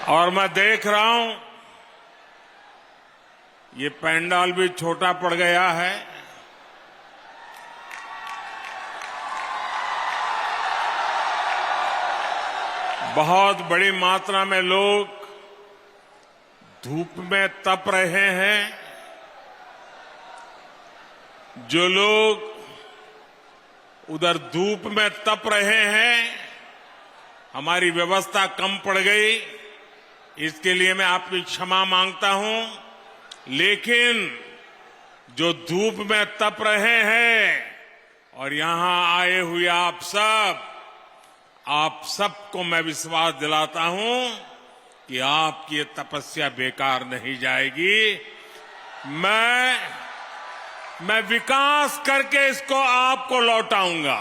और मैं देख रहा हूं ये पंडाल भी छोटा पड़ गया है। बहुत बड़ी मात्रा में लोग धूप में तप रहे हैं। जो लोग उधर धूप में तप रहे हैं, हमारी व्यवस्था कम पड़ गई, इसके लिए मैं आपकी क्षमा मांगता हूं। लेकिन जो धूप में तप रहे हैं और यहां आए हुए आप सबको मैं विश्वास दिलाता हूं कि आपकी ये तपस्या बेकार नहीं जाएगी। मैं विकास करके इसको आपको लौटाऊंगा।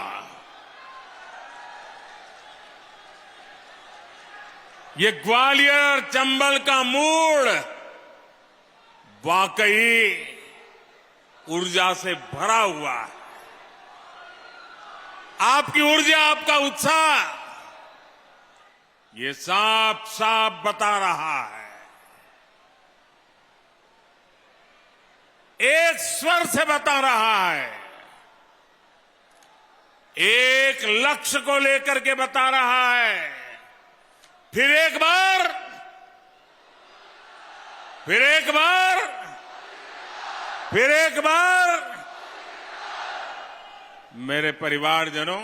ये ग्वालियर चंबल का मूड वाकई ऊर्जा से भरा हुआ है। आपकी ऊर्जा, आपका उत्साह ये साफ साफ बता रहा है। एक स्वर से बता रहा है, एक लक्ष्य को लेकर के बता रहा है। फिर एक बार मेरे परिवारजनों,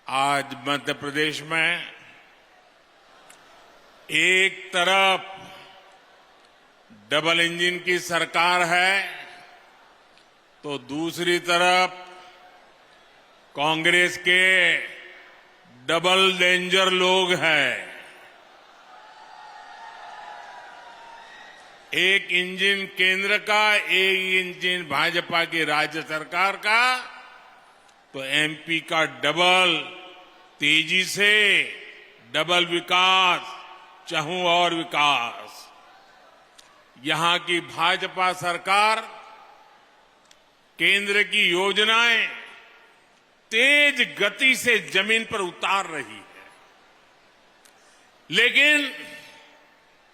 आज मध्य प्रदेश में एक तरफ डबल इंजन की सरकार है तो दूसरी तरफ कांग्रेस के डबल डेंजर लोग हैं। एक इंजन केंद्र का, एक इंजन भाजपा की राज्य सरकार का, तो एमपी का डबल तेजी से डबल विकास, चाहूं और विकास। यहां की भाजपा सरकार केंद्र की योजनाएं तेज गति से जमीन पर उतार रही है। लेकिन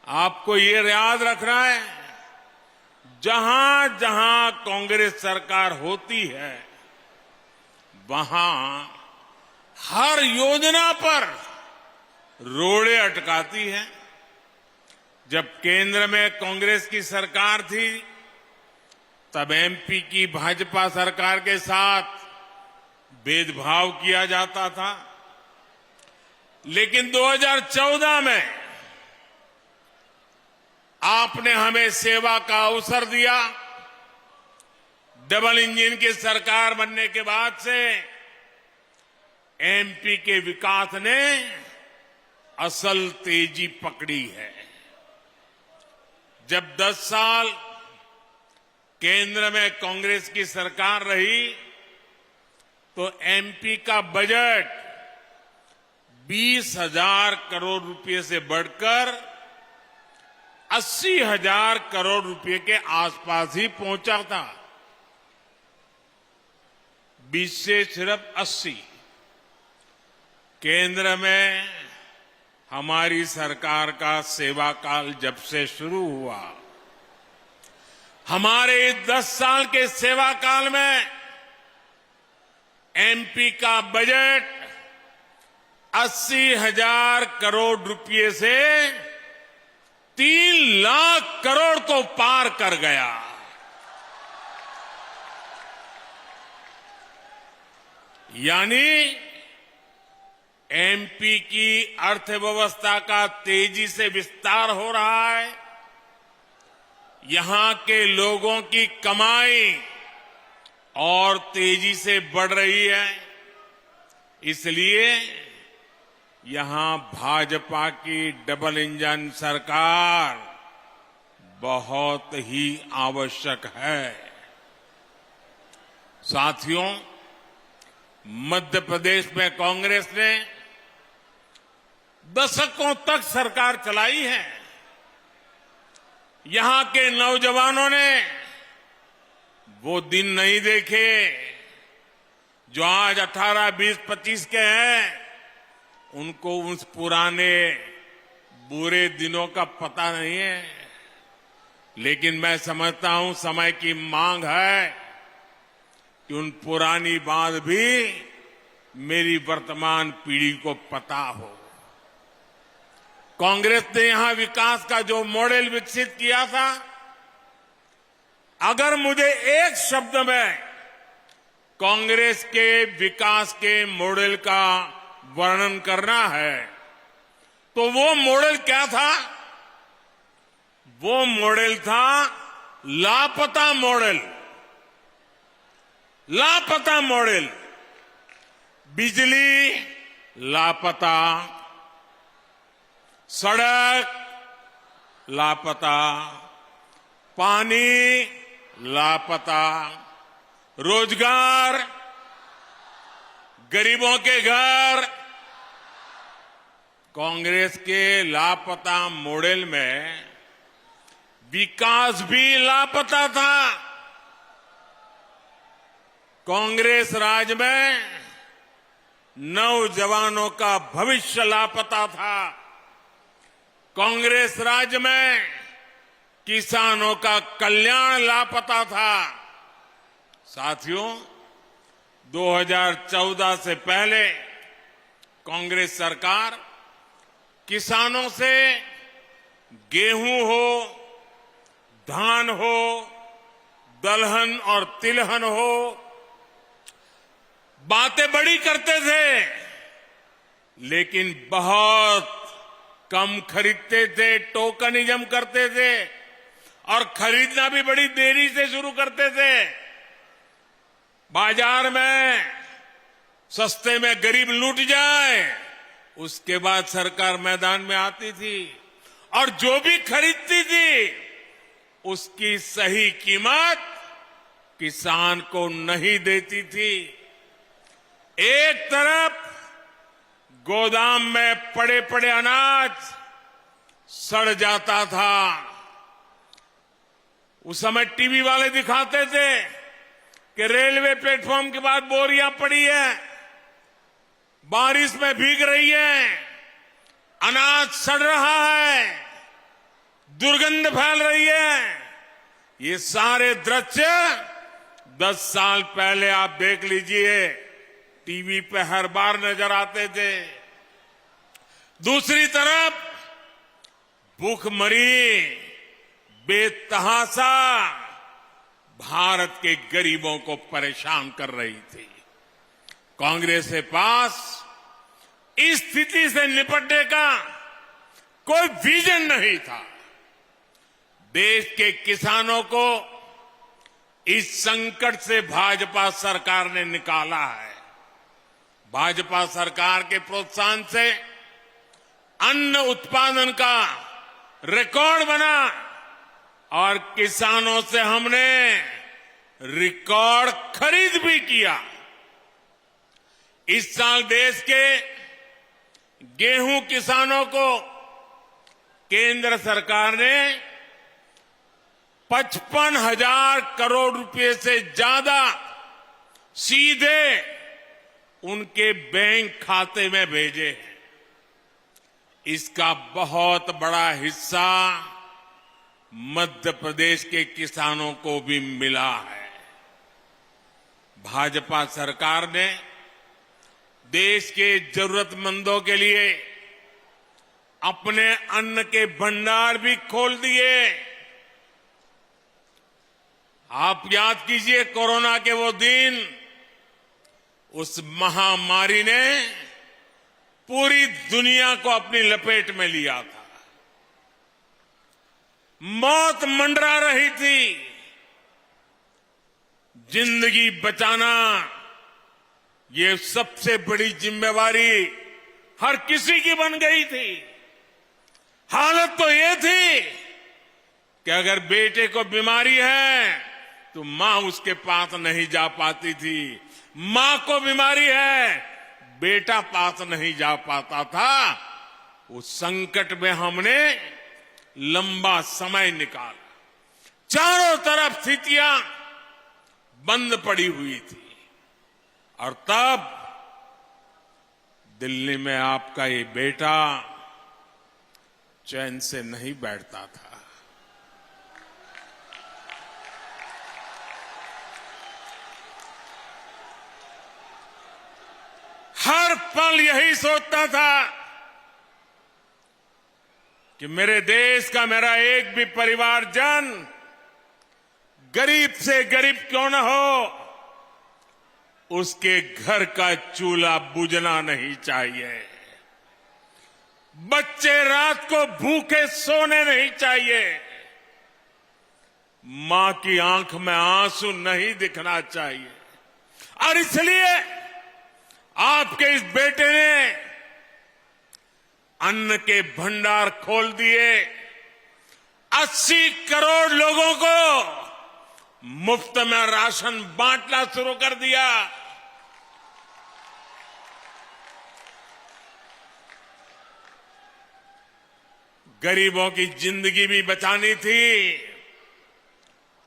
आपको ये याद रखना है, जहां जहां कांग्रेस सरकार होती है वहां हर योजना पर रोड़े अटकाती है। जब केंद्र में कांग्रेस की सरकार थी तब एमपी की भाजपा सरकार के साथ भेदभाव किया जाता था। लेकिन 2014 में आपने हमें सेवा का अवसर दिया। डबल इंजन की सरकार बनने के बाद से एमपी के विकास ने असल तेजी पकड़ी है। जब 10 साल केंद्र में कांग्रेस की सरकार रही तो एमपी का बजट 20,000 करोड़ रुपए से बढ़कर 80,000 करोड़ रुपए के आसपास ही पहुंचा था। 20 से सिर्फ 80। केंद्र में हमारी सरकार का सेवा काल जब से शुरू हुआ, हमारे 10 साल के सेवा काल में एमपी का बजट 80,000 करोड़ रुपए से 3 लाख करोड़ को पार कर गया। यानी एमपी की अर्थव्यवस्था का तेजी से विस्तार हो रहा है। यहां के लोगों की कमाई और तेजी से बढ़ रही है। इसलिए यहां भाजपा की डबल इंजन सरकार बहुत ही आवश्यक है। साथियों, मध्य प्रदेश में कांग्रेस ने दशकों तक सरकार चलाई है। यहां के नौजवानों ने वो दिन नहीं देखे जो आज 18, 20, 25 के हैं। उनको उस पुराने बुरे दिनों का पता नहीं है, लेकिन मैं समझता हूं समय की मांग है कि उन पुरानी बात भी मेरी वर्तमान पीढ़ी को पता हो। कांग्रेस ने यहां विकास का जो मॉडल विकसित किया था, अगर मुझे एक शब्द में कांग्रेस के विकास के मॉडल का वर्णन करना है तो वो मॉडल क्या था? वो मॉडल था लापता मॉडल। लापता मॉडल। बिजली लापता, सड़क लापता, पानी लापता, रोजगार, गरीबों के घर। कांग्रेस के लापता मॉडल में विकास भी लापता था। कांग्रेस राज में नौजवानों का भविष्य लापता था। कांग्रेस राज में किसानों का कल्याण लापता था। साथियों, 2014 से पहले कांग्रेस सरकार किसानों से गेहूं हो, धान हो, दलहन और तिलहन हो, बातें बड़ी करते थे, लेकिन बहुत कम खरीदते थे, टोकनिज्म करते थे और खरीदना भी बड़ी देरी से शुरू करते थे। बाजार में सस्ते में गरीब लूट जाए, उसके बाद सरकार मैदान में आती थी और जो भी खरीदती थी उसकी सही कीमत किसान को नहीं देती थी। एक तरफ गोदाम में पड़े पड़े अनाज सड़ जाता था। उस समय टीवी वाले दिखाते थे कि रेलवे प्लेटफॉर्म के बाद बोरियां पड़ी है, बारिश में भीग रही है, अनाज सड़ रहा है, दुर्गंध फैल रही है। ये सारे दृश्य 10 साल पहले आप देख लीजिए, टीवी पे हर बार नजर आते थे। दूसरी तरफ भूखमरी बेतहाशा भारत के गरीबों को परेशान कर रही थी। कांग्रेस के पास इस स्थिति से निपटने का कोई विजन नहीं था। देश के किसानों को इस संकट से भाजपा सरकार ने निकाला है। भाजपा सरकार के प्रोत्साहन से अन्न उत्पादन का रिकॉर्ड बना और किसानों से हमने रिकॉर्ड खरीद भी किया। इस साल देश के गेहूं किसानों को केंद्र सरकार ने 55,000 करोड़ रुपए से ज्यादा सीधे उनके बैंक खाते में भेजे हैं। इसका बहुत बड़ा हिस्सा मध्य प्रदेश के किसानों को भी मिला है। भाजपा सरकार ने देश के जरूरतमंदों के लिए अपने अन्न के भंडार भी खोल दिए। आप याद कीजिए कोरोना के वो दिन, उस महामारी ने पूरी दुनिया को अपनी लपेट में लिया था। मौत मंडरा रही थी। जिंदगी बचाना ये सबसे बड़ी जिम्मेवारी हर किसी की बन गई थी। हालत तो ये थी कि अगर बेटे को बीमारी है तो मां उसके पास नहीं जा पाती थी, मां को बीमारी है बेटा पास नहीं जा पाता था। उस संकट में हमने लंबा समय निकाला। चारों तरफ स्थितियां बंद पड़ी हुई थी और तब दिल्ली में आपका ये बेटा चैन से नहीं बैठता था। हर पल यही सोचता था कि मेरे देश का मेरा एक भी परिवारजन गरीब से गरीब क्यों न हो, उसके घर का चूल्हा बुझना नहीं चाहिए। बच्चे रात को भूखे सोने नहीं चाहिए। मां की आंख में आंसू नहीं दिखना चाहिए। और इसलिए आपके इस बेटे ने अन्न के भंडार खोल दिए। 80 करोड़ लोगों को मुफ्त में राशन बांटना शुरू कर दिया। गरीबों की जिंदगी भी बचानी थी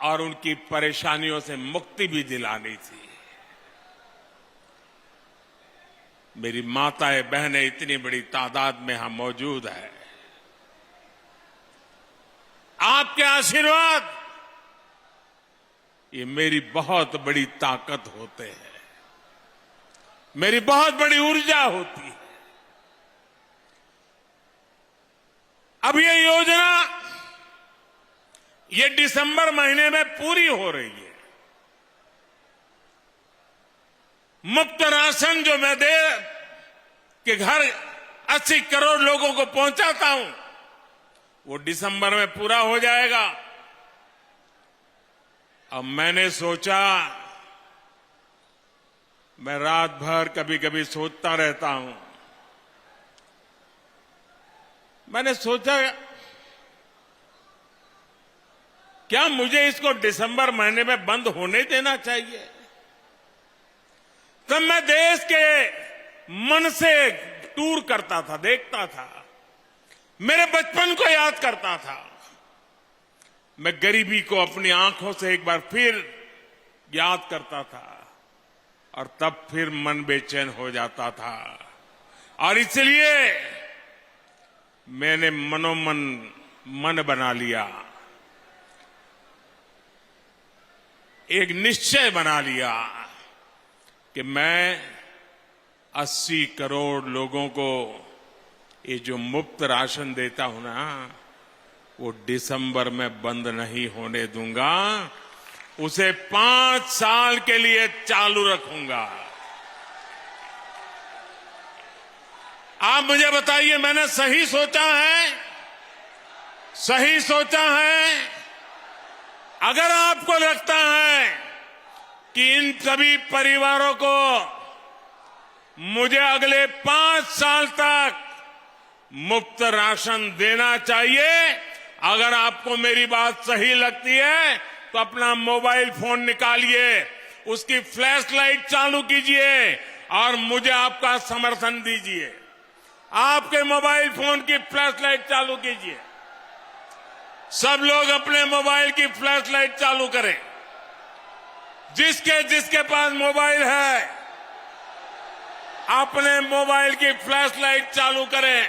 और उनकी परेशानियों से मुक्ति भी दिलानी थी। मेरी माताएं बहनें इतनी बड़ी तादाद में यहां मौजूद है। आपके आशीर्वाद ये मेरी बहुत बड़ी ताकत होते हैं, मेरी बहुत बड़ी ऊर्जा होती है। अब ये योजना ये दिसंबर महीने में पूरी हो रही है। मुफ्त राशन जो मैं दे के घर 80 करोड़ लोगों को पहुंचाता हूं, वो दिसंबर में पूरा हो जाएगा। अब मैंने सोचा, मैं रात भर कभी कभी सोचता रहता हूं, मैंने सोचा क्या मुझे इसको दिसंबर महीने में बंद होने देना चाहिए? तब मैं देश के मन से टूर करता था, देखता था, मेरे बचपन को याद करता था। मैं गरीबी को अपनी आंखों से एक बार फिर याद करता था और तब फिर मन बेचैन हो जाता था। और इसलिए मैंने मनोमन मन बना लिया, एक निश्चय बना लिया कि मैं 80 करोड़ लोगों को ये जो मुफ्त राशन देता हूं ना, वो दिसंबर में बंद नहीं होने दूंगा, उसे 5 साल के लिए चालू रखूंगा। आप मुझे बताइए, मैंने सही सोचा है? सही सोचा है? अगर आपको लगता है कि इन सभी परिवारों को मुझे अगले 5 साल तक मुफ्त राशन देना चाहिए, अगर आपको मेरी बात सही लगती है तो अपना मोबाइल फोन निकालिए, उसकी फ्लैश लाइट चालू कीजिए और मुझे आपका समर्थन दीजिए। आपके मोबाइल फोन की फ्लैश लाइट चालू कीजिए। सब लोग अपने मोबाइल की फ्लैश लाइट चालू करें। जिसके पास मोबाइल है, अपने मोबाइल की फ्लैश लाइट चालू करें।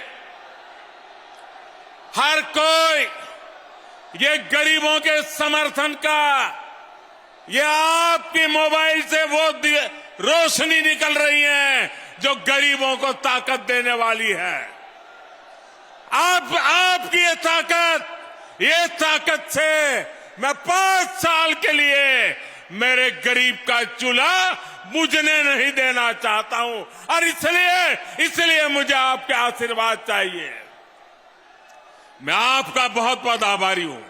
हर कोई ये गरीबों के समर्थन का, ये आपकी मोबाइल से वो रोशनी निकल रही है जो गरीबों को ताकत देने वाली है। आपकी ये ताकत से मैं 5 साल के लिए मेरे गरीब का चूल्हा बुझने नहीं देना चाहता हूं। और इसलिए मुझे आपके आशीर्वाद चाहिए। मैं आपका बहुत बहुत आभारी हूं,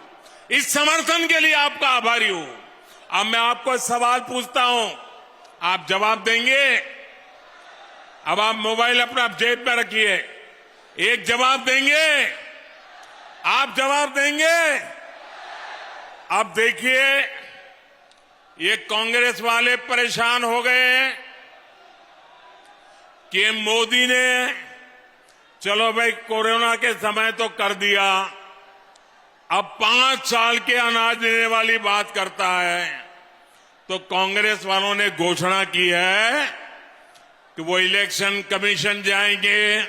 इस समर्थन के लिए आपका आभारी हूं। अब मैं आपको सवाल पूछता हूं, आप जवाब देंगे? अब आप मोबाइल अपना जेब में रखिए, एक जवाब देंगे? आप जवाब देंगे? अब देखिए, ये कांग्रेस वाले परेशान हो गए हैं कि मोदी ने चलो भाई कोरोना के समय तो कर दिया, अब 5 साल के अनाज देने वाली बात करता है। तो कांग्रेस वालों ने घोषणा की है कि वो इलेक्शन कमीशन जाएंगे,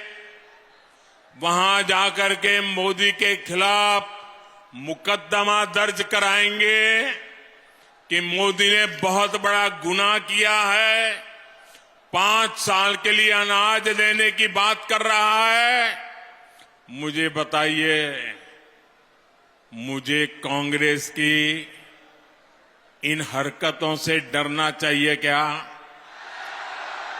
वहां जाकर के मोदी के खिलाफ मुकदमा दर्ज कराएंगे कि मोदी ने बहुत बड़ा गुनाह किया है, 5 साल के लिए अनाज देने की बात कर रहा है। मुझे बताइए, मुझे कांग्रेस की इन हरकतों से डरना चाहिए क्या?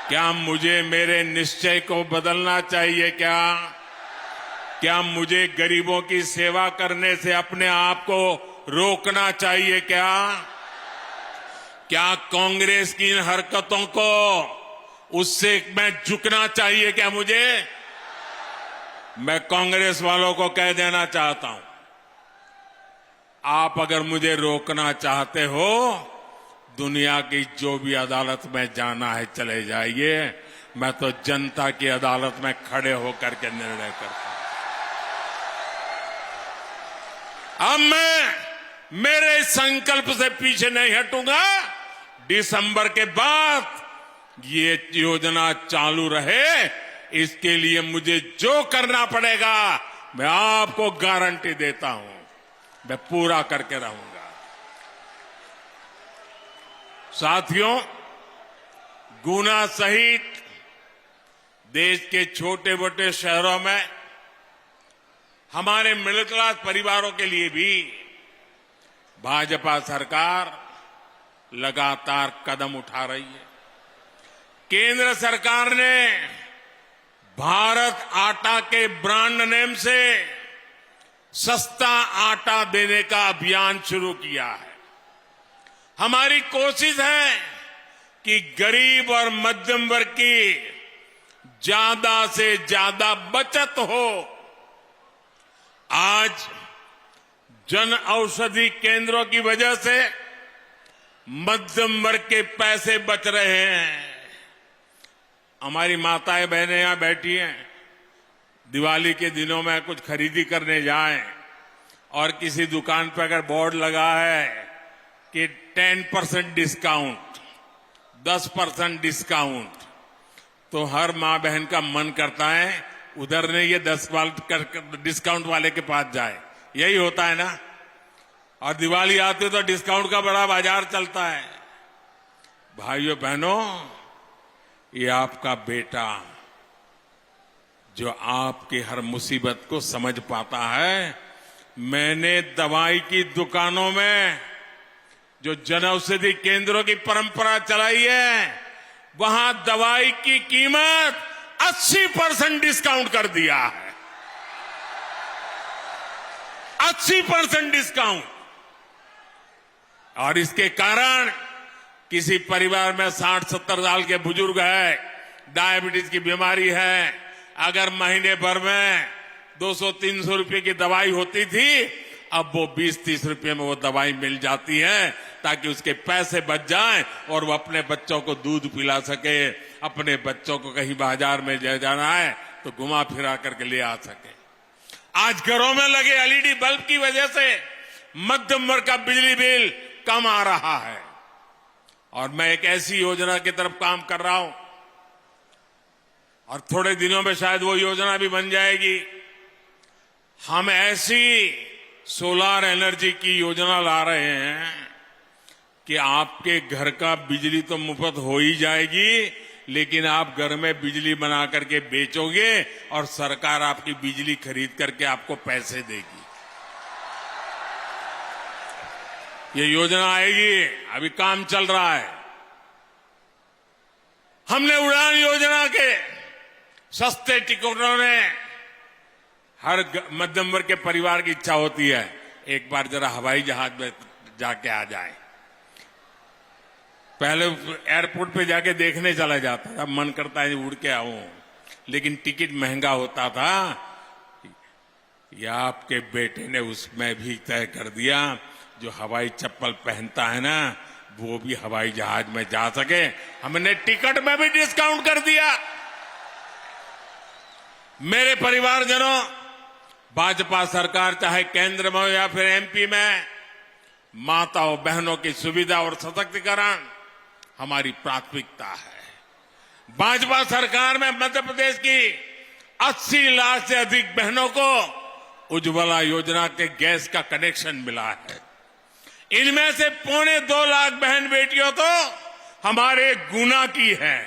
क्या मुझे मेरे निश्चय को बदलना चाहिए क्या? क्या मुझे गरीबों की सेवा करने से अपने आप को रोकना चाहिए क्या? क्या कांग्रेस की इन हरकतों को उससे मैं झुकना चाहिए क्या मुझे? मैं कांग्रेस वालों को कह देना चाहता हूं, आप अगर मुझे रोकना चाहते हो, दुनिया की जो भी अदालत में जाना है चले जाइए, मैं तो जनता की अदालत में खड़े होकर के निर्णय करता हूं। अब मैं मेरे संकल्प से पीछे नहीं हटूंगा। दिसंबर के बाद ये योजना चालू रहे, इसके लिए मुझे जो करना पड़ेगा मैं आपको गारंटी देता हूं, मैं पूरा करके रहूंगा। साथियों, गुना सहित देश के छोटे मोटे शहरों में हमारे मिडिल क्लास परिवारों के लिए भी भाजपा सरकार लगातार कदम उठा रही है। केंद्र सरकार ने भारत आटा के ब्रांड नेम से सस्ता आटा देने का अभियान शुरू किया है। हमारी कोशिश है कि गरीब और मध्यम वर्ग की ज्यादा से ज्यादा बचत हो। आज जन औषधि केंद्रों की वजह से मध्यम वर्ग के पैसे बच रहे हैं। हमारी माताएं बहनें यहां बैठी हैं, दिवाली के दिनों में कुछ खरीदी करने जाएं और किसी दुकान पर अगर बोर्ड लगा है कि 10% डिस्काउंट, 10% डिस्काउंट, तो हर मां बहन का मन करता है उधर नहीं, ये 10% डिस्काउंट वाले के पास जाए। यही होता है ना। और दिवाली आती है तो डिस्काउंट का बड़ा बाजार चलता है। भाइयों बहनों, ये आपका बेटा जो आपकी हर मुसीबत को समझ पाता है। मैंने दवाई की दुकानों में जो जनऔषधि केंद्रों की परंपरा चलाई है, वहां दवाई की कीमत 80% डिस्काउंट कर दिया है। 80% डिस्काउंट। और इसके कारण किसी परिवार में 60-70 साल के बुजुर्ग है, डायबिटीज की बीमारी है, अगर महीने भर में 200-300 रुपए की दवाई होती थी, अब वो 20-30 रुपए में वो दवाई मिल जाती है, ताकि उसके पैसे बच जाएं और वो अपने बच्चों को दूध पिला सके, अपने बच्चों को कहीं बाजार में ले जाना है तो घुमा फिरा करके ले आ सके। आज घरों में लगे एलईडी बल्ब की वजह से मध्यम वर्ग का बिजली बिल कम आ रहा है। और मैं एक ऐसी योजना की तरफ काम कर रहा हूं और थोड़े दिनों में शायद वो योजना भी बन जाएगी। हम ऐसी सोलर एनर्जी की योजना ला रहे हैं कि आपके घर का बिजली तो मुफ्त हो ही जाएगी, लेकिन आप घर में बिजली बना करके बेचोगे और सरकार आपकी बिजली खरीद करके आपको पैसे देगी। ये योजना आएगी, अभी काम चल रहा है। हमने उड़ान योजना के सस्ते टिकटों ने हर मध्यम वर्ग के परिवार की इच्छा होती है एक बार जरा हवाई जहाज में जाके आ जाए। पहले एयरपोर्ट पे जाके देखने चला जाता था, मन करता है उड़ के आऊं, लेकिन टिकट महंगा होता था। या आपके बेटे ने उसमें भी तय कर दिया, जो हवाई चप्पल पहनता है ना, वो भी हवाई जहाज में जा सके। हमने टिकट में भी डिस्काउंट कर दिया। मेरे परिवारजनों, भाजपा सरकार चाहे केंद्र में हो या फिर एमपी में, माताओं बहनों की सुविधा और सशक्तिकरण हमारी प्राथमिकता है। भाजपा सरकार में मध्य प्रदेश की 80 लाख से अधिक बहनों को उज्ज्वला योजना के गैस का कनेक्शन मिला है। इनमें से 2.25 लाख बहन बेटियों तो हमारे गुना की है।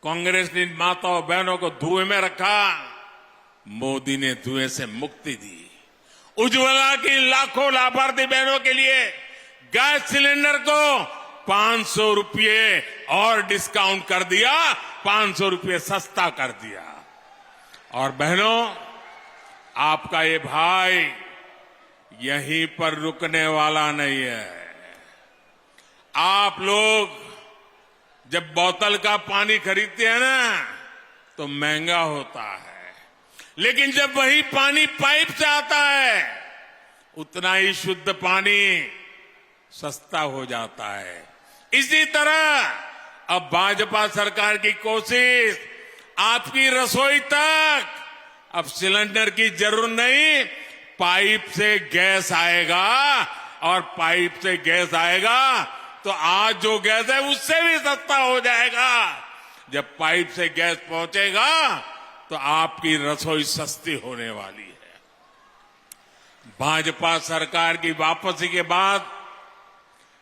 कांग्रेस ने माताओं बहनों को धुएं में रखा, मोदी ने धुएं से मुक्ति दी। उज्ज्वला की लाखों लाभार्थी बहनों के लिए गैस सिलेंडर को 500 रुपये और डिस्काउंट कर दिया, 500 रुपये सस्ता कर दिया। और बहनों, आपका ये भाई यहीं पर रुकने वाला नहीं है। आप लोग जब बोतल का पानी खरीदते हैं ना, तो महंगा होता है, लेकिन जब वही पानी पाइप से आता है, उतना ही शुद्ध पानी सस्ता हो जाता है। इसी तरह अब भाजपा सरकार की कोशिश, आपकी रसोई तक अब सिलेंडर की जरूरत नहीं, पाइप से गैस आएगा। और पाइप से गैस आएगा तो आज जो गैस है उससे भी सस्ता हो जाएगा। जब पाइप से गैस पहुंचेगा तो आपकी रसोई सस्ती होने वाली है। भाजपा सरकार की वापसी के बाद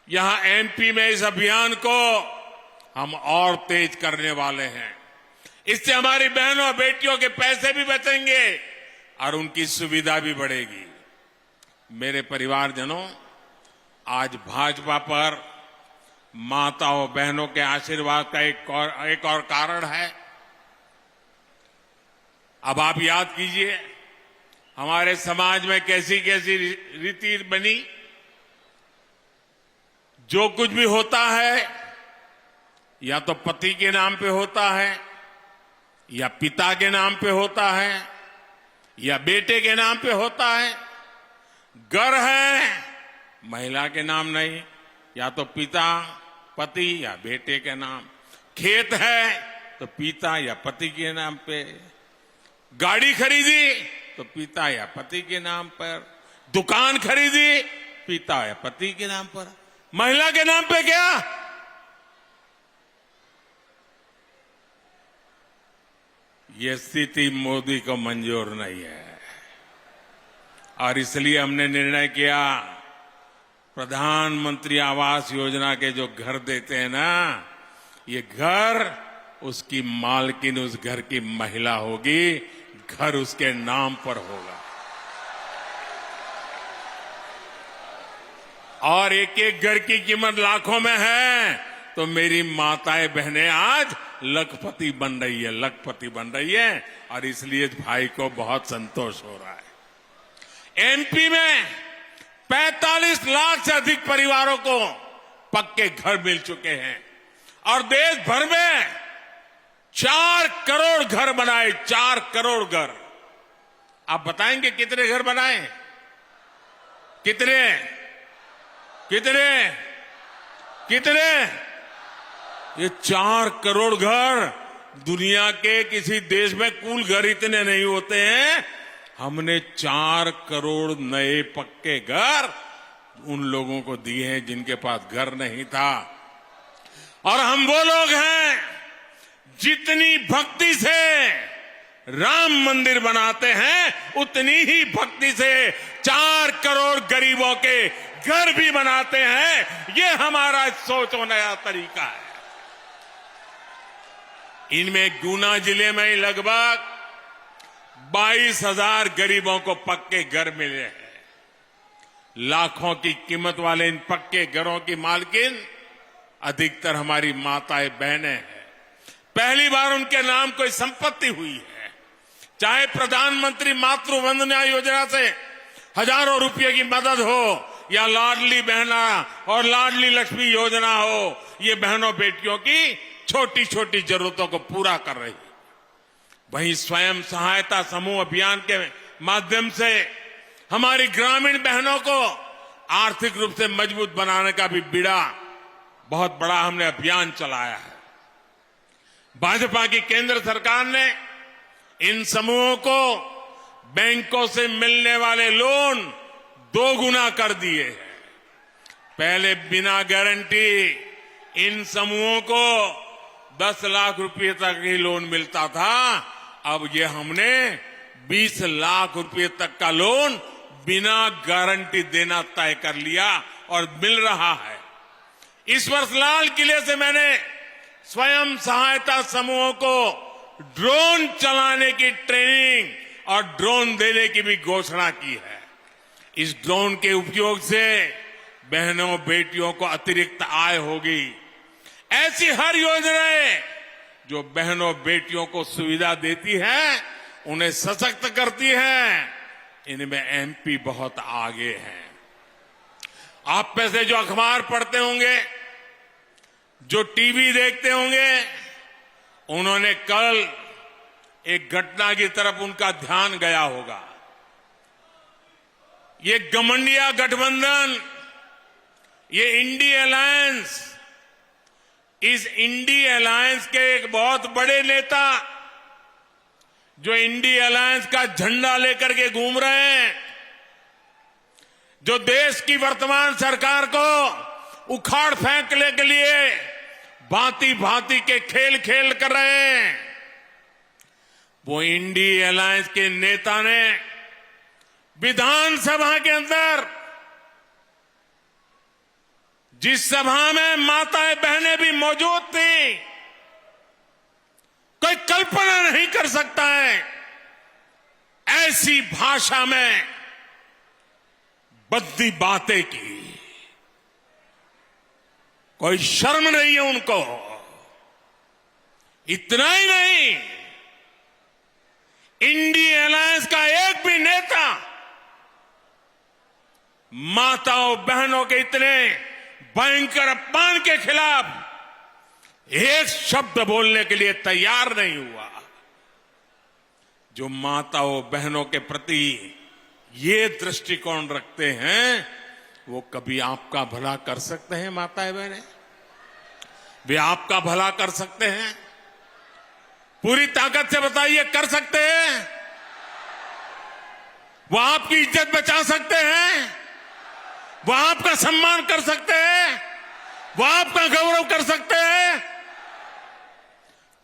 यहां एमपी में इस अभियान को हम और तेज करने वाले हैं। इससे हमारी बहनों और बेटियों के पैसे भी बचेंगे और उनकी सुविधा भी बढ़ेगी। मेरे परिवारजनों, आज भाजपा पर माताओं बहनों के आशीर्वाद का एक और कारण है। अब आप याद कीजिए, हमारे समाज में कैसी कैसी रीति बनी। जो कुछ भी होता है या तो पति के नाम पे होता है, या पिता के नाम पे होता है, या बेटे के नाम पे होता है। घर है महिला के नाम नहीं, या तो पिता पति या बेटे के नाम। खेत है तो पिता या पति के नाम पे। गाड़ी खरीदी तो पिता या पति के नाम पर। दुकान खरीदी पिता या पति के नाम पर। महिला के नाम पे क्या? ये स्थिति मोदी को मंजूर नहीं है और इसलिए हमने निर्णय किया, प्रधानमंत्री आवास योजना के जो घर देते हैं ना, ये घर उसकी मालकिन उस घर की महिला होगी, घर उसके नाम पर होगा। और एक एक घर की कीमत लाखों में है, तो मेरी माताएं बहनें आज लखपति बन रही है, लखपति बन रही है। और इसलिए भाई को बहुत संतोष हो रहा है। एमपी में 45 लाख से अधिक परिवारों को पक्के घर मिल चुके हैं और देश भर में 4 करोड़ घर बनाए, 4 करोड़ घर। आप बताएंगे कितने घर बनाए? कितने कितने कितने? ये 4 करोड़ घर, दुनिया के किसी देश में कुल घर इतने नहीं होते हैं। हमने 4 करोड़ नए पक्के घर उन लोगों को दिए हैं जिनके पास घर नहीं था। और हम वो लोग हैं जितनी भक्ति से राम मंदिर बनाते हैं, उतनी ही भक्ति से 4 करोड़ गरीबों के घर भी बनाते हैं। ये हमारा सोच और नया तरीका है। इनमें गुना जिले में ही लगभग 22,000 गरीबों को पक्के घर मिले हैं। लाखों की कीमत वाले इन पक्के घरों की मालकिन अधिकतर हमारी माताएं बहनें हैं। पहली बार उनके नाम कोई संपत्ति हुई है। चाहे प्रधानमंत्री मातृ वंदना योजना से हजारों रुपए की मदद हो, या लाडली बहना और लाडली लक्ष्मी योजना हो, ये बहनों बेटियों की छोटी छोटी जरूरतों को पूरा कर रही है। वहीं स्वयं सहायता समूह अभियान के माध्यम से हमारी ग्रामीण बहनों को आर्थिक रूप से मजबूत बनाने का भी बीड़ा बहुत बड़ा हमने अभियान चलाया है। भाजपा की केंद्र सरकार ने इन समूहों को बैंकों से मिलने वाले लोन 2 गुना कर दिए हैं। पहले बिना गारंटी इन समूहों को 10 लाख रुपए तक ही लोन मिलता था, अब ये हमने 20 लाख रुपए तक का लोन बिना गारंटी देना तय कर लिया और मिल रहा है। इस वर्ष लाल किले से मैंने स्वयं सहायता समूहों को ड्रोन चलाने की ट्रेनिंग और ड्रोन देने की भी घोषणा की है। इस ड्रोन के उपयोग से बहनों बेटियों को अतिरिक्त आय होगी। ऐसी हर योजनाएं जो बहनों बेटियों को सुविधा देती है, उन्हें सशक्त करती है, इनमें एमपी बहुत आगे है। आप में से जो अखबार पढ़ते होंगे, जो टीवी देखते होंगे, उन्होंने कल एक घटना की तरफ उनका ध्यान गया होगा। ये गठबंधन गठबंधन, ये इंडी अलायंस, इस इंडी अलायंस के एक बहुत बड़े नेता जो इंडी अलायंस का झंडा लेकर के घूम रहे हैं, जो देश की वर्तमान सरकार को उखाड़ फेंकने के लिए भांति भांति के खेल खेल कर रहे हैं, वो इंडी अलायंस के नेता ने विधानसभा के अंदर, जिस सभा में माताएं बहनें भी मौजूद थी, कोई कल्पना नहीं कर सकता है, ऐसी भाषा में बद्दी बातें की। कोई शर्म नहीं है उनको। इतना ही नहीं, इंडी अलायंस का एक भी नेता माताओं बहनों के इतने भयंकर अपमान के खिलाफ एक शब्द बोलने के लिए तैयार नहीं हुआ। जो माताओं बहनों के प्रति ये दृष्टिकोण रखते हैं, वो कभी आपका भला कर सकते हैं? माताएं बहनें, वे आपका भला कर सकते हैं? पूरी ताकत से बताइए, कर सकते हैं? वो आपकी इज्जत बचा सकते हैं? वो आपका सम्मान कर सकते हैं? वो आपका गौरव कर सकते हैं?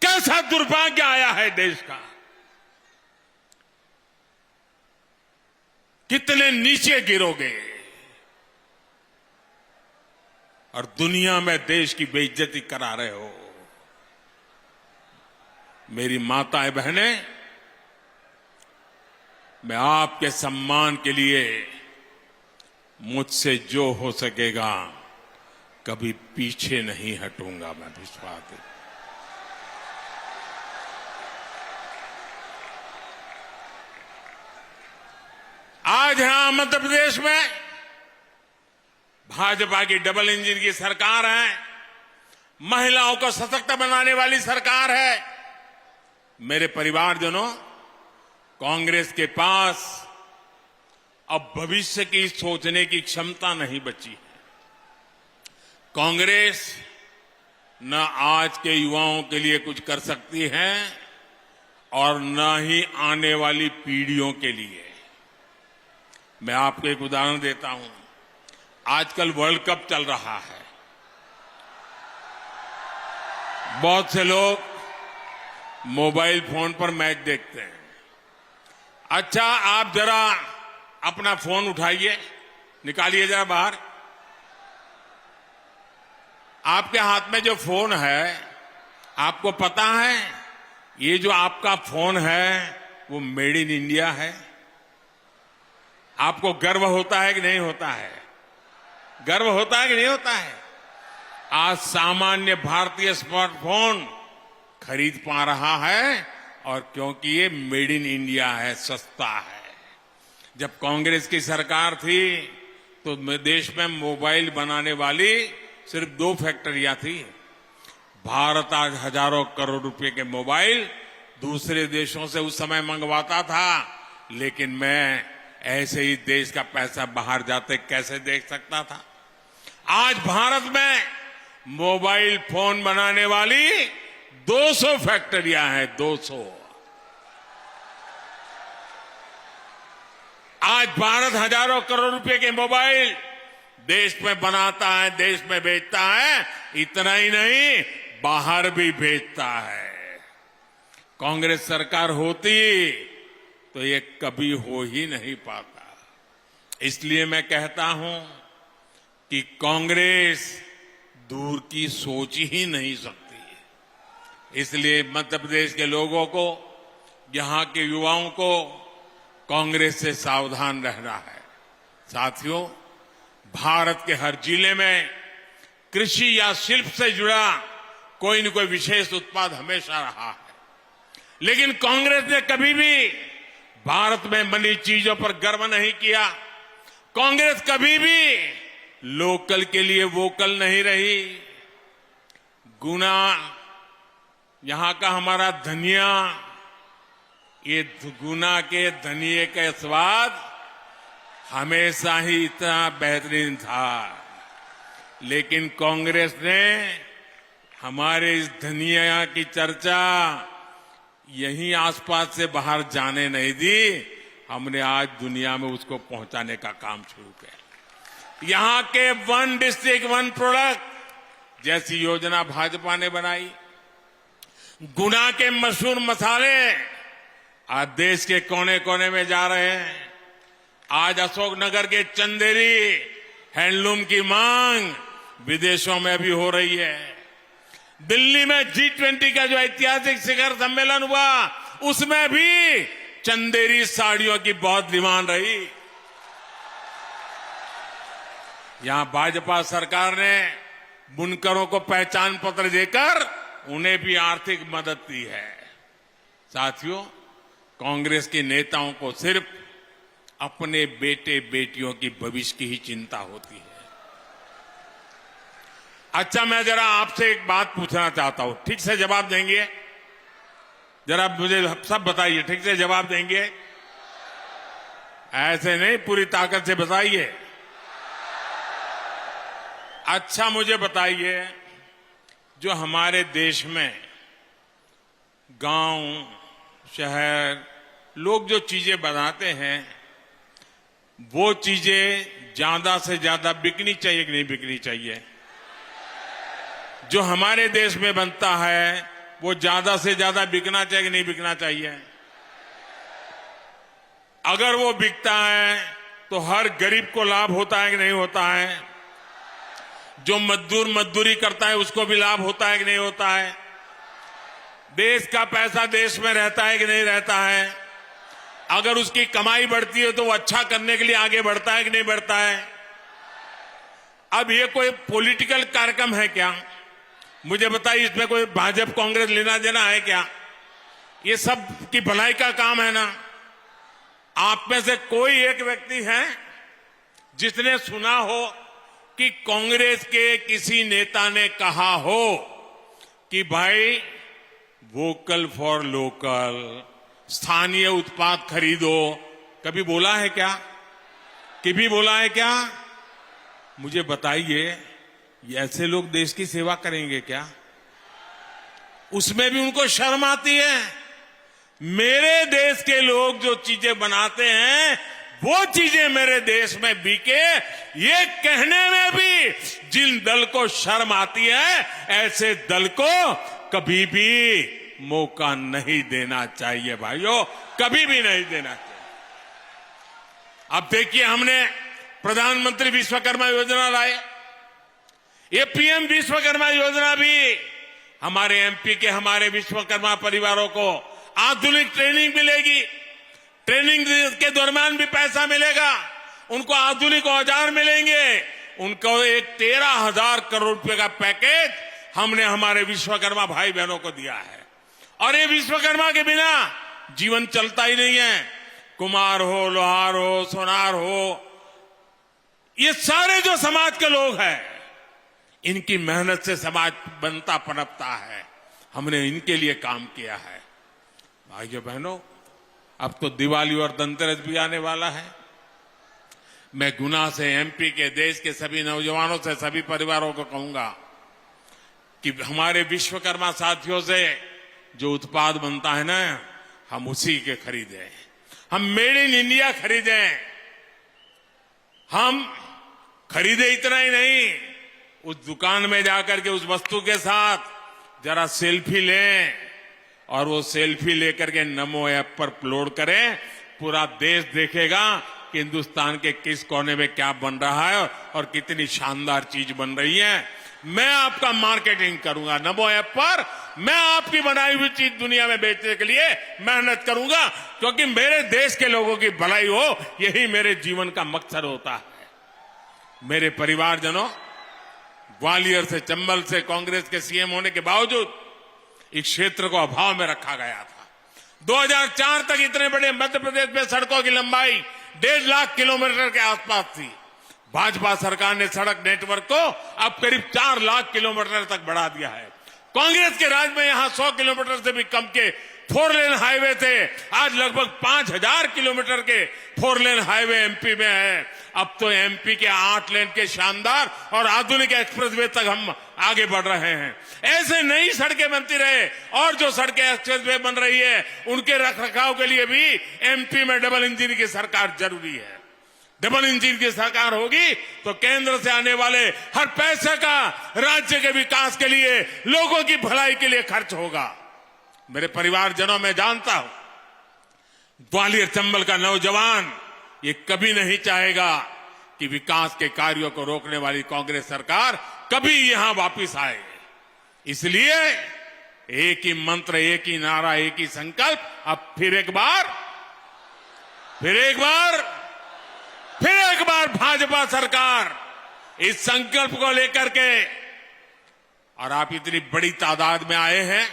कैसा दुर्भाग्य आया है देश का। कितने नीचे गिरोगे और दुनिया में देश की बेइज्जती करा रहे हो। मेरी माताएं बहनें, मैं आपके सम्मान के लिए मुझसे जो हो सकेगा कभी पीछे नहीं हटूंगा। मैं विश्वास है। आज यहां मध्य प्रदेश में भाजपा की डबल इंजन की सरकार है, महिलाओं को सशक्त बनाने वाली सरकार है। मेरे परिवारजनों, कांग्रेस के पास अब भविष्य की सोचने की क्षमता नहीं बची है। कांग्रेस न आज के युवाओं के लिए कुछ कर सकती है और न ही आने वाली पीढ़ियों के लिए। मैं आपको एक उदाहरण देता हूं। आजकल वर्ल्ड कप चल रहा है। बहुत से लोग मोबाइल फोन पर मैच देखते हैं। अच्छा, आप जरा अपना फोन उठाइए, निकालिए जरा बाहर। आपके हाथ में जो फोन है, आपको पता है ये जो आपका फोन है वो मेड इन इंडिया है। आपको गर्व होता है कि नहीं होता है? गर्व होता है कि नहीं होता है? आज सामान्य भारतीय स्मार्टफोन खरीद पा रहा है और क्योंकि ये मेड इन इंडिया है, सस्ता है। जब कांग्रेस की सरकार थी तो देश में मोबाइल बनाने वाली सिर्फ 2 फैक्ट्रियां थी। भारत आज हजारों करोड़ रुपए के मोबाइल दूसरे देशों से उस समय मंगवाता था, लेकिन मैं ऐसे ही देश का पैसा बाहर जाते कैसे देख सकता था। आज भारत में मोबाइल फोन बनाने वाली 200 फैक्ट्रियां हैं, 200। आज भारत हजारों करोड़ रुपए के मोबाइल देश में बनाता है, देश में बेचता है। इतना ही नहीं, बाहर भी भेजता है। कांग्रेस सरकार होती तो ये कभी हो ही नहीं पाता। इसलिए मैं कहता हूं कि कांग्रेस दूर की सोच ही नहीं सकती। इसलिए मध्य प्रदेश के लोगों को, यहां के युवाओं को कांग्रेस से सावधान रहना है। साथियों, भारत के हर जिले में कृषि या शिल्प से जुड़ा कोई न कोई विशेष उत्पाद हमेशा रहा है, लेकिन कांग्रेस ने कभी भी भारत में बनी चीजों पर गर्व नहीं किया। कांग्रेस कभी भी लोकल के लिए वोकल नहीं रही। गुना, यहां का हमारा धनिया, ये गुना के धनिये का स्वाद हमेशा ही इतना बेहतरीन था, लेकिन कांग्रेस ने हमारे इस धनिया की चर्चा यहीं आसपास से बाहर जाने नहीं दी। हमने आज दुनिया में उसको पहुंचाने का काम शुरू किया। यहां के वन डिस्ट्रिक्ट वन प्रोडक्ट जैसी योजना भाजपा ने बनाई। गुना के मशहूर मसाले आज देश के कोने कोने में जा रहे हैं। आज अशोकनगर के चंदेरी हैंडलूम की मांग विदेशों में भी हो रही है। दिल्ली में G20 का जो ऐतिहासिक शिखर सम्मेलन हुआ, उसमें भी चंदेरी साड़ियों की बहुत डिमांड रही। यहां भाजपा सरकार ने बुनकरों को पहचान पत्र देकर उन्हें भी आर्थिक मदद दी है। साथियों, कांग्रेस के नेताओं को सिर्फ अपने बेटे बेटियों की भविष्य की ही चिंता होती है। अच्छा, मैं जरा आपसे एक बात पूछना चाहता हूं, ठीक से जवाब देंगे? जरा मुझे सब बताइए, ठीक से जवाब देंगे? ऐसे नहीं, पूरी ताकत से बताइए। अच्छा, मुझे बताइए, जो हमारे देश में गांव, शहर, लोग जो चीजें बनाते हैं, वो चीजें ज्यादा से ज्यादा बिकनी चाहिए कि नहीं बिकनी चाहिए? जो हमारे देश में बनता है वो ज्यादा से ज्यादा बिकना चाहिए कि नहीं बिकना चाहिए? अगर वो बिकता है तो हर गरीब को लाभ होता है कि नहीं होता है? जो मजदूर मजदूरी करता है उसको भी लाभ होता है कि नहीं होता है? देश का पैसा देश में रहता है कि नहीं रहता है? अगर उसकी कमाई बढ़ती है तो वो अच्छा करने के लिए आगे बढ़ता है कि नहीं बढ़ता है? अब ये कोई पॉलिटिकल कार्यक्रम है क्या? मुझे बताइए, इसमें कोई भाजपा कांग्रेस लेना देना है क्या? ये सब की भलाई का काम है ना। आप में से कोई एक व्यक्ति है जिसने सुना हो कि कांग्रेस के किसी नेता ने कहा हो कि भाई वोकल फॉर लोकल, स्थानीय उत्पाद खरीदो? कभी बोला है क्या? कभी बोला है क्या? मुझे बताइए, ऐसे लोग देश की सेवा करेंगे क्या? उसमें भी उनको शर्म आती है। मेरे देश के लोग जो चीजें बनाते हैं वो चीजें मेरे देश में बिके, ये कहने में भी जिन दल को शर्म आती है, ऐसे दल को कभी भी मौका नहीं देना चाहिए भाइयों, कभी भी नहीं देना चाहिए। अब देखिए, हमने प्रधानमंत्री विश्वकर्मा योजना लाए। ये पीएम विश्वकर्मा योजना भी हमारे एमपी के हमारे विश्वकर्मा परिवारों को आधुनिक ट्रेनिंग मिलेगी। ट्रेनिंग के दरमियान भी पैसा मिलेगा, उनको आधुनिक औजार मिलेंगे, उनको एक 13,000 करोड़ रुपए का पैकेज हमने हमारे विश्वकर्मा भाई बहनों को दिया है। और ये विश्वकर्मा के बिना जीवन चलता ही नहीं है। कुम्हार हो, लोहार हो, सोनार हो, ये सारे जो समाज के लोग हैं, इनकी मेहनत से समाज बनता पनपता है। हमने इनके लिए काम किया है। भाइयों बहनों, अब तो दिवाली और धनतेरस भी आने वाला है। मैं गुना से, एमपी के, देश के सभी नौजवानों से, सभी परिवारों को कहूंगा कि हमारे विश्वकर्मा साथियों से जो उत्पाद बनता है ना, हम उसी के खरीदें। हम मेड इन इंडिया खरीदें। हम खरीदे इतना ही नहीं, उस दुकान में जाकर के उस वस्तु के साथ जरा सेल्फी लें और वो सेल्फी लेकर के नमो ऐप पर अपलोड करें, पूरा देश देखेगा कि हिंदुस्तान के किस कोने में क्या बन रहा है और कितनी शानदार चीज बन रही है। मैं आपका मार्केटिंग करूंगा नमो ऐप पर, मैं आपकी बनाई हुई चीज दुनिया में बेचने के लिए मेहनत करूंगा, क्योंकि मेरे देश के लोगों की भलाई हो, यही मेरे जीवन का मकसद होता है। मेरे परिवारजनों, ग्वालियर से चंबल से कांग्रेस के सीएम होने के बावजूद इस क्षेत्र को अभाव में रखा गया था। 2004 तक इतने बड़े मध्य प्रदेश में सड़कों की लंबाई 1.5 लाख किलोमीटर के आसपास थी। भाजपा सरकार ने सड़क नेटवर्क को अब करीब 4 लाख किलोमीटर तक बढ़ा दिया है। कांग्रेस के राज में यहां 100 किलोमीटर से भी कम के 4 लेन हाईवे थे, आज लगभग 5000 किलोमीटर के 4 लेन हाईवे एमपी में है। अब तो एमपी के 8 लेन के शानदार और आधुनिक एक्सप्रेसवे तक हम आगे बढ़ रहे हैं। ऐसे नई सड़कें बनती रहे और जो सड़कें एक्सप्रेसवे बन रही है उनके रखरखाव के लिए भी एमपी में डबल इंजन की सरकार जरूरी है। डबल इंजन की सरकार होगी तो केंद्र से आने वाले हर पैसे का राज्य के विकास के लिए, लोगों की भलाई के लिए खर्च होगा। मेरे परिवारजनों, मैं जानता हूं ग्वालियर चंबल का नौजवान ये कभी नहीं चाहेगा कि विकास के कार्यों को रोकने वाली कांग्रेस सरकार कभी यहां वापस आए। इसलिए एक ही मंत्र, एक ही नारा, एक ही संकल्प, अब फिर एक बार भाजपा सरकार इस संकल्प को लेकर के, और आप इतनी बड़ी तादाद में आए हैं,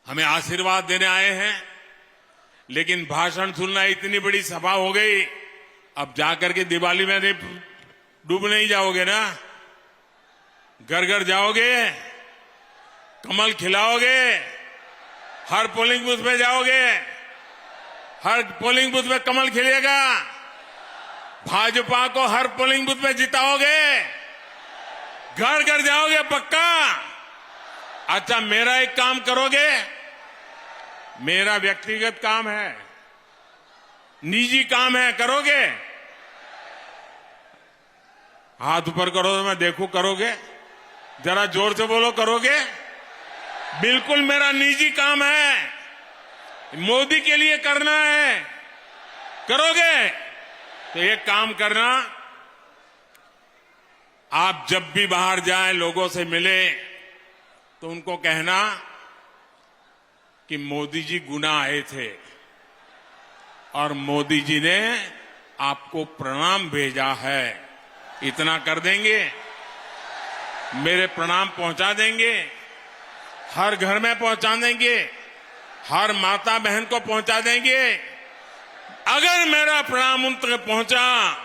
हमें आशीर्वाद देने आए हैं, लेकिन भाषण सुनना इतनी बड़ी सभा हो गई, अब जाकर के दिवाली में डूब नहीं जाओगे ना? घर घर जाओगे, कमल खिलाओगे, हर पोलिंग बूथ में जाओगे, हर पोलिंग बूथ में कमल खिलेगा, भाजपा को हर पोलिंग बूथ में जिताओगे, घर घर जाओगे पक्का? अच्छा, मेरा एक काम करोगे? मेरा व्यक्तिगत काम है, निजी काम है, करोगे? हाथ ऊपर करो तो मैं देखूं, करोगे? जरा जोर से बोलो, करोगे? बिल्कुल मेरा निजी काम है, मोदी के लिए करना है, करोगे? तो एक काम करना, आप जब भी बाहर जाएं, लोगों से मिले, तो उनको कहना कि मोदी जी गुना आए थे और मोदी जी ने आपको प्रणाम भेजा है। इतना कर देंगे, मेरे प्रणाम पहुंचा देंगे, हर घर में पहुंचा देंगे, हर माता बहन को पहुंचा देंगे। अगर मेरा प्रणाम उन तक पहुंचा,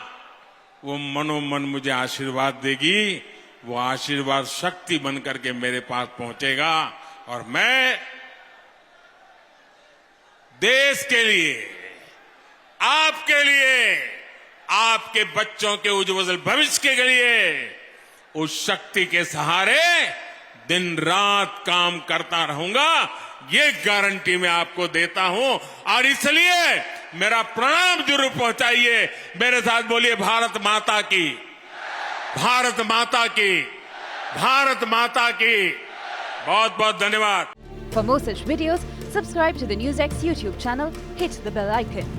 वो मनोमन मुझे आशीर्वाद देगी, वो आशीर्वाद शक्ति बनकर के मेरे पास पहुंचेगा और मैं देश के लिए, आपके लिए, आपके बच्चों के उज्जवल भविष्य के लिए उस शक्ति के सहारे दिन रात काम करता रहूंगा, ये गारंटी मैं आपको देता हूं। और इसलिए मेरा प्रणाम जरूर पहुंचाइए। मेरे साथ बोलिए, भारत माता की, भारत माता की, भारत माता की। बहुत बहुत धन्यवाद। For more such videos, subscribe to the NewsX YouTube channel, hit the bell icon.